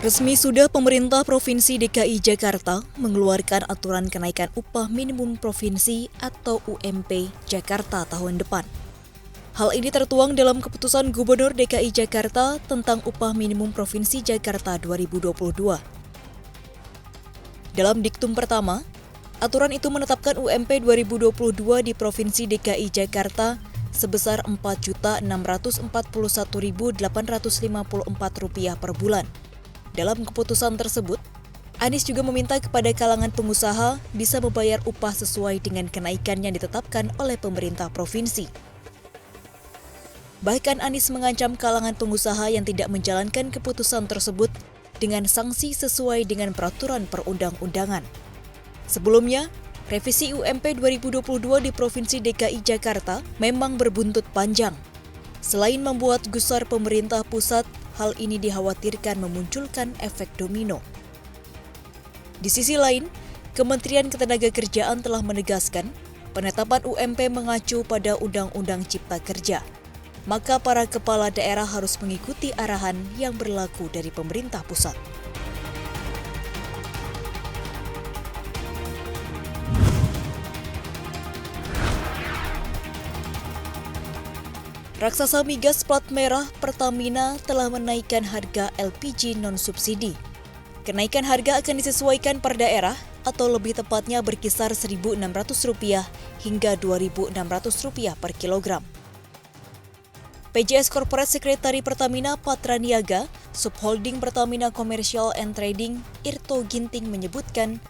Resmi sudah pemerintah Provinsi DKI Jakarta mengeluarkan aturan kenaikan upah minimum provinsi atau UMP Jakarta tahun depan. Hal ini tertuang dalam keputusan Gubernur DKI Jakarta tentang upah minimum provinsi Jakarta 2022. Dalam diktum pertama, aturan itu menetapkan UMP 2022 di Provinsi DKI Jakarta sebesar Rp4.641.854 per bulan. Dalam keputusan tersebut, Anies juga meminta kepada kalangan pengusaha bisa membayar upah sesuai dengan kenaikan yang ditetapkan oleh pemerintah provinsi. Bahkan Anies mengancam kalangan pengusaha yang tidak menjalankan keputusan tersebut dengan sanksi sesuai dengan peraturan perundang-undangan. Sebelumnya, revisi UMP 2022 di Provinsi DKI Jakarta memang berbuntut panjang. Selain membuat gusar pemerintah pusat, hal ini dikhawatirkan memunculkan efek domino. Di sisi lain, Kementerian Ketenagakerjaan telah menegaskan penetapan UMP mengacu pada Undang-Undang Cipta Kerja. Maka para kepala daerah harus mengikuti arahan yang berlaku dari pemerintah pusat. Raksasa migas plat merah Pertamina telah menaikkan harga LPG non-subsidi. Kenaikan harga akan disesuaikan per daerah atau lebih tepatnya berkisar Rp1.600 hingga Rp2.600 per kilogram. PJS Corporate Secretary Pertamina Patra Niaga, Subholding Pertamina Commercial and Trading, Irto Ginting menyebutkan,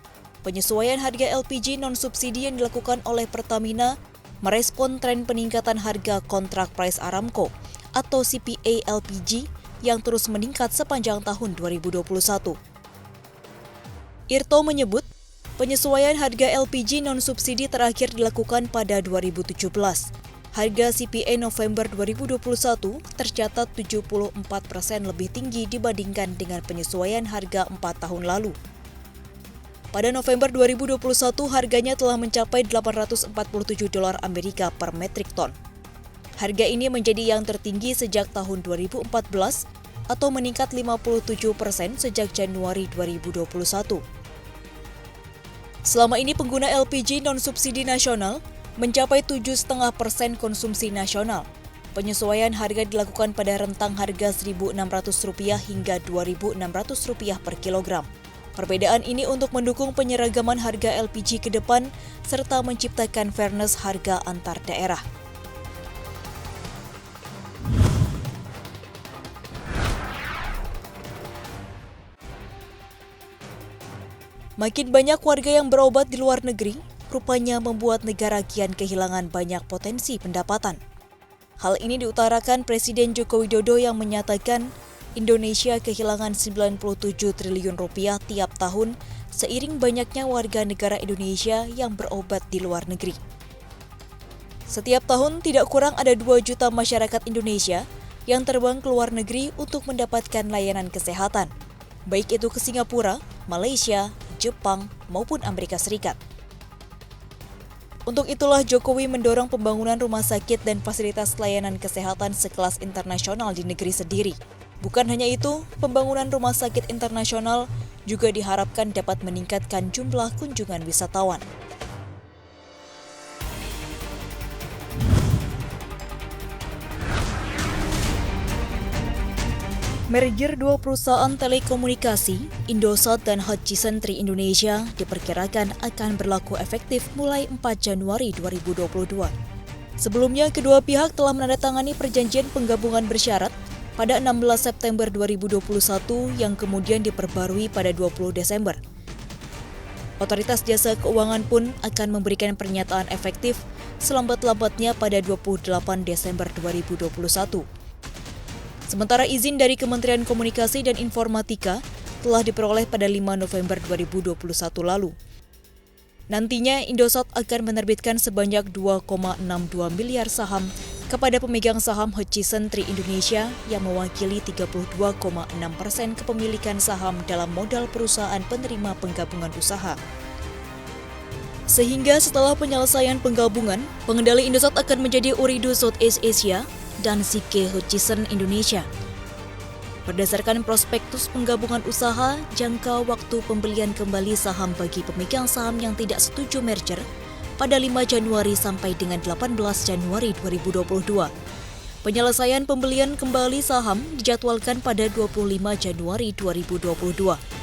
penyesuaian harga LPG non-subsidi yang dilakukan oleh Pertamina merespon tren peningkatan harga kontrak price Aramco atau CPA LPG yang terus meningkat sepanjang tahun 2021. Irto menyebut, penyesuaian harga LPG non-subsidi terakhir dilakukan pada 2017. Harga CPA November 2021 tercatat 74% lebih tinggi dibandingkan dengan penyesuaian harga 4 tahun lalu. Pada November 2021, harganya telah mencapai $847 Amerika per metrik ton. Harga ini menjadi yang tertinggi sejak tahun 2014 atau meningkat 57% sejak Januari 2021. Selama ini pengguna LPG non-subsidi nasional mencapai 7,5% konsumsi nasional. Penyesuaian harga dilakukan pada rentang harga Rp1.600 hingga Rp2.600 per kilogram. Perbedaan ini untuk mendukung penyeragaman harga LPG ke depan serta menciptakan fairness harga antar daerah. Makin banyak warga yang berobat di luar negeri, rupanya membuat negara kian kehilangan banyak potensi pendapatan. Hal ini diutarakan Presiden Joko Widodo yang menyatakan Indonesia kehilangan Rp97 triliun tiap tahun seiring banyaknya warga negara Indonesia yang berobat di luar negeri. Setiap tahun tidak kurang ada 2 juta masyarakat Indonesia yang terbang ke luar negeri untuk mendapatkan layanan kesehatan, baik itu ke Singapura, Malaysia, Jepang, maupun Amerika Serikat. Untuk itulah Jokowi mendorong pembangunan rumah sakit dan fasilitas layanan kesehatan sekelas internasional di negeri sendiri. Bukan hanya itu, pembangunan rumah sakit internasional juga diharapkan dapat meningkatkan jumlah kunjungan wisatawan. Merger 2 perusahaan telekomunikasi, Indosat dan Hutchison Tri Indonesia, diperkirakan akan berlaku efektif mulai 4 Januari 2022. Sebelumnya, kedua pihak telah menandatangani perjanjian penggabungan bersyarat pada 16 September 2021 yang kemudian diperbarui pada 20 Desember. Otoritas Jasa Keuangan pun akan memberikan pernyataan efektif selambat-lambatnya pada 28 Desember 2021. Sementara izin dari Kementerian Komunikasi dan Informatika telah diperoleh pada 5 November 2021 lalu. Nantinya Indosat akan menerbitkan sebanyak 2,62 miliar saham kepada pemegang saham Hutchison Tri Indonesia yang mewakili 32,6% kepemilikan saham dalam modal perusahaan penerima penggabungan usaha. Sehingga setelah penyelesaian penggabungan, pengendali Indosat akan menjadi Ooredoo Southeast Asia dan CK Hutchison Indonesia. Berdasarkan prospektus penggabungan usaha, jangka waktu pembelian kembali saham bagi pemegang saham yang tidak setuju merger pada 5 Januari sampai dengan 18 Januari 2022. Penyelesaian pembelian kembali saham dijadwalkan pada 25 Januari 2022.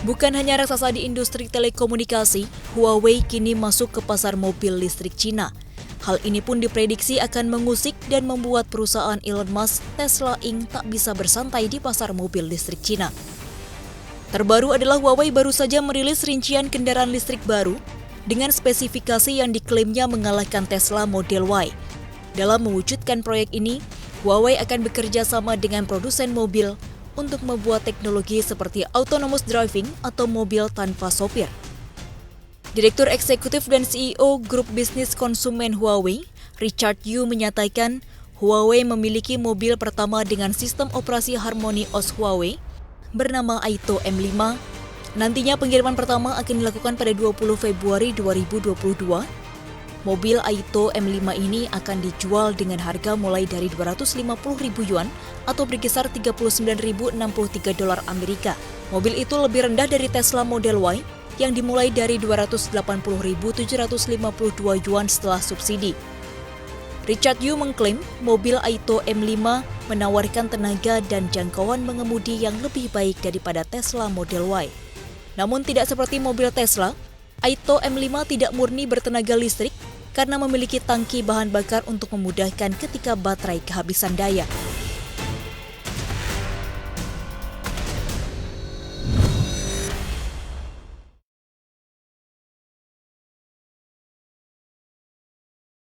Bukan hanya raksasa di industri telekomunikasi, Huawei kini masuk ke pasar mobil listrik Cina. Hal ini pun diprediksi akan mengusik dan membuat perusahaan Elon Musk, Tesla Inc. tak bisa bersantai di pasar mobil listrik Cina. Terbaru adalah Huawei baru saja merilis rincian kendaraan listrik baru dengan spesifikasi yang diklaimnya mengalahkan Tesla Model Y. Dalam mewujudkan proyek ini, Huawei akan bekerja sama dengan produsen mobil untuk membuat teknologi seperti autonomous driving atau mobil tanpa sopir. Direktur Eksekutif dan CEO Grup Bisnis Konsumen Huawei, Richard Yu menyatakan Huawei memiliki mobil pertama dengan sistem operasi HarmonyOS Huawei bernama Aito M5. Nantinya pengiriman pertama akan dilakukan pada 20 Februari 2022. Mobil Aito M5 ini akan dijual dengan harga mulai dari 250.000 yuan atau berkisar $39.063 Amerika. Mobil itu lebih rendah dari Tesla Model Y yang dimulai dari 280.752 yuan setelah subsidi. Richard Yu mengklaim mobil Aito M5 menawarkan tenaga dan jangkauan mengemudi yang lebih baik daripada Tesla Model Y. Namun tidak seperti mobil Tesla, Aito M5 tidak murni bertenaga listrik karena memiliki tangki bahan bakar untuk memudahkan ketika baterai kehabisan daya.